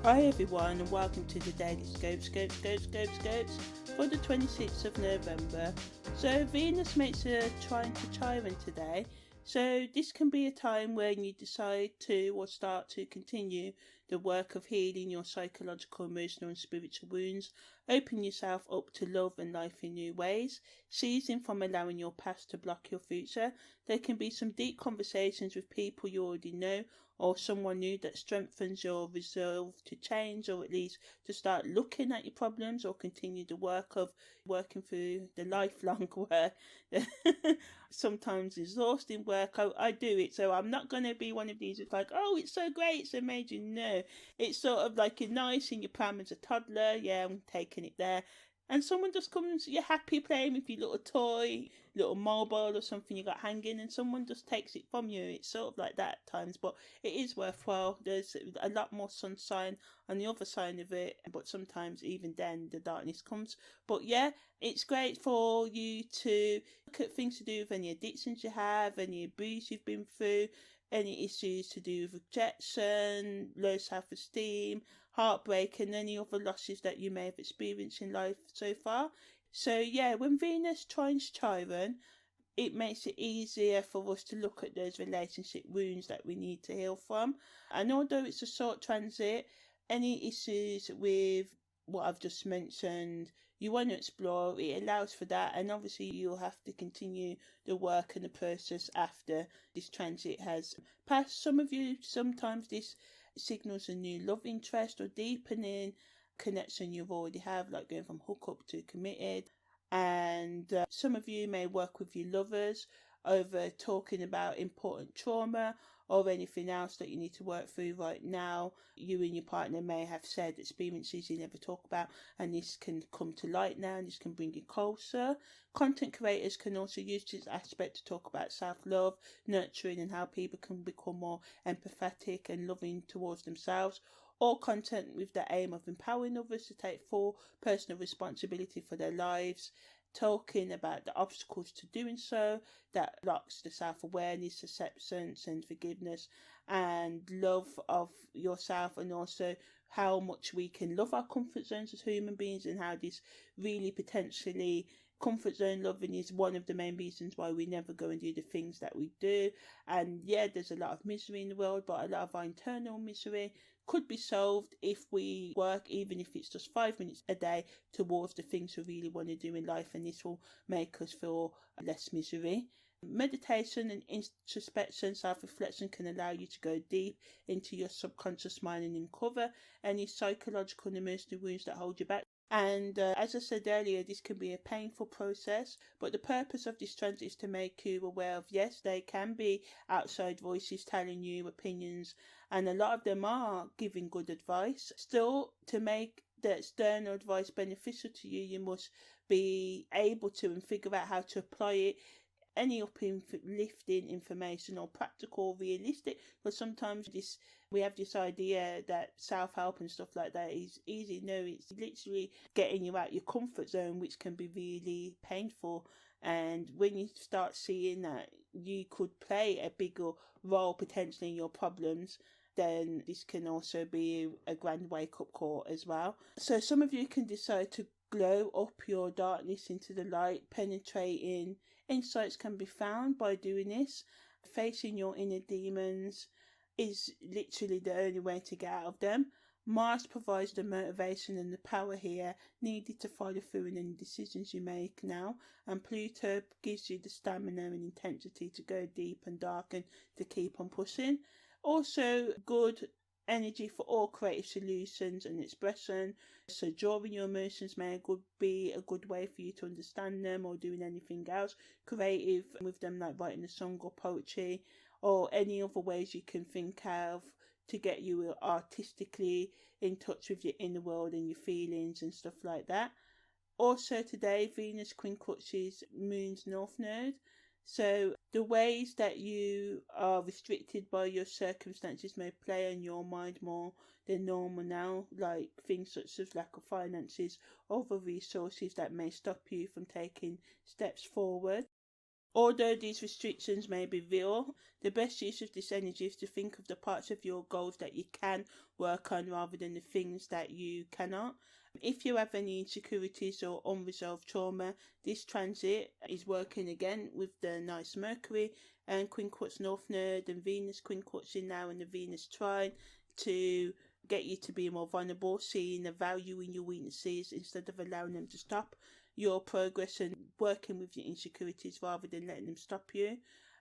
Hi everyone and welcome to the Daily Scopes for the 26th of November. So Venus makes a trine to Chiron today. So this can be a time when you decide to or start to continue the work of healing your psychological, emotional and spiritual wounds, open yourself up to love and life in new ways, ceasing from allowing your past to block your future. There can be some deep conversations with people you already know or someone new that strengthens your resolve to change, or at least to start looking at your problems or continue the work of working through the lifelong work. Sometimes exhausting work. I do it, so I'm not going to be one of these. It's like, oh, it's so great, it's amazing. No, it's sort of like you're nice in your pram as a toddler. Yeah, I'm taking it there. And someone just comes, you're happy playing with your little toy, little mobile or something you got hanging, and someone just takes it from you. It's sort of like that at times, but it is worthwhile. There's a lot more sunshine on the other side of it, but sometimes even then the darkness comes. But yeah, it's great for you to look at things to do with any addictions you have, any abuse you've been through, any issues to do with rejection, low self-esteem, heartbreak and any other losses that you may have experienced in life so far. So yeah, when Venus trines Chiron, it makes it easier for us to look at those relationship wounds that we need to heal from. And although it's a short transit, any issues with what I've just mentioned you want to explore, it allows for that, and obviously you'll have to continue the work and the process after this transit has passed. Some of you, sometimes this signals a new love interest or deepening connection you've already have, like going from hookup to committed. And some of you may work with your lovers over talking about important trauma or anything else that you need to work through right now. You and your partner may have said experiences you never talk about, and this can come to light now, and this can bring you closer. Content creators can also use this aspect to talk about self-love, nurturing, and how people can become more empathetic and loving towards themselves. Or content with the aim of empowering others to take full personal responsibility for their lives, talking about the obstacles to doing so, that blocks the self-awareness, acceptance and forgiveness and love of yourself, and also how much we can love our comfort zones as human beings, and how this really potentially comfort zone loving is one of the main reasons why we never go and do the things that we do. And yeah, there's a lot of misery in the world, but a lot of our internal misery could be solved if we work, even if it's just 5 minutes a day, towards the things we really want to do in life, and this will make us feel less misery. Meditation and introspection, self-reflection can allow you to go deep into your subconscious mind and uncover any psychological and emotional wounds that hold you back. And as I said earlier, this can be a painful process, but the purpose of this transit is to make you aware of, yes, they can be outside voices telling you opinions, and a lot of them are giving good advice. Still, to make the external advice beneficial to you, you must be able to and figure out how to apply it. Any uplifting information or practical, realistic, because sometimes we have this idea that self-help and stuff like that is easy. No, it's literally getting you out your comfort zone, which can be really painful. And when you start seeing that you could play a bigger role potentially in your problems, then this can also be a grand wake-up call as well. So some of you can decide to glow up your darkness into the light. Penetrating insights can be found by doing this. Facing your inner demons is literally the only way to get out of them. Mars provides the motivation and the power here needed to follow through in any decisions you make now, and Pluto gives you the stamina and intensity to go deep and dark and to keep on pushing. Also good energy for all creative solutions and expression. So drawing your emotions may be a good way for you to understand them, or doing anything else creative with them, like writing a song or poetry, or any other ways you can think of to get you artistically in touch with your inner world and your feelings and stuff like that. Also today, Venus quincunxes Moon's North Node. So the ways that you are restricted by your circumstances may play on your mind more than normal now, like things such as lack of finances, other resources that may stop you from taking steps forward. Although these restrictions may be real, the best use of this energy is to think of the parts of your goals that you can work on rather than the things that you cannot. If you have any insecurities or unresolved trauma, this transit is working again with the nice Mercury and Quinquats North Node and Venus Quinquats in now and the Venus Trine to get you to be more vulnerable, seeing the value in your weaknesses instead of allowing them to stop your progress and working with your insecurities rather than letting them stop you.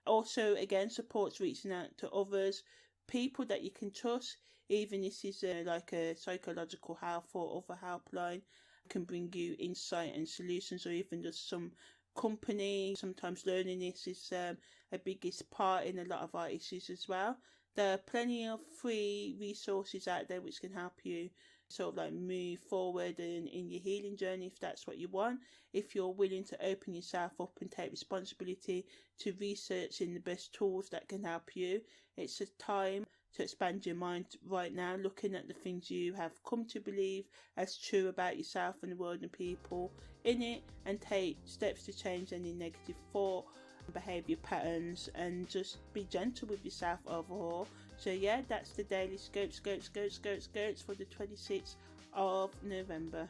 Also, again, supports reaching out to others, people that you can trust, even if this is like a psychological help or other helpline, can bring you insight and solutions, or even just some company. Sometimes loneliness is a biggest part in a lot of our issues as well. There are plenty of free resources out there which can help you sort of like move forward in your healing journey if that's what you want. If you're willing to open yourself up and take responsibility to researching the best tools that can help you, it's a time to expand your mind right now, looking at the things you have come to believe as true about yourself and the world and people in it, and take steps to change any negative thought behavior patterns and just be gentle with yourself overall. So yeah, that's the daily scope for the 26th of November.